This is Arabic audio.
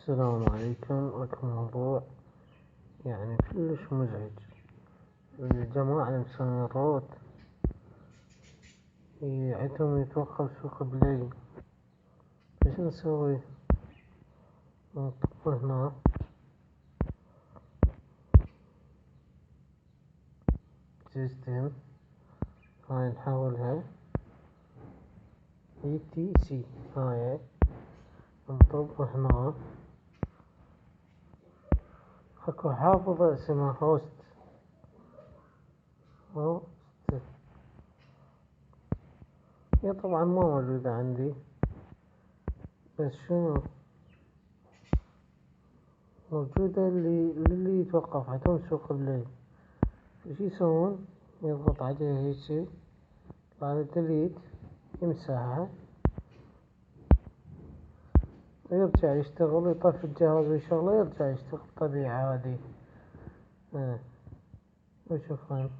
السلام عليكم. لكم موضوع يعني كلش مزعج. الجماعة المسمرات عندهم يتوقف سوق بليل، ايش نسوي؟ نطب هنا سيستم، هاي نحولها ETC، هاي نطب هنا اكو حافظة اسمها هوست. هي طبعا ما موجودة عندي، بس شنو موجودة للي يتوقف عندهم سوق الليل. ايش يسوون؟ يضغط عليها هيجي بعد ديليت، يمسحها ويرجع يشتغل، يطفي الجهاز ويشغله يرجع يشتغل طبيعي عادي. وشكرا.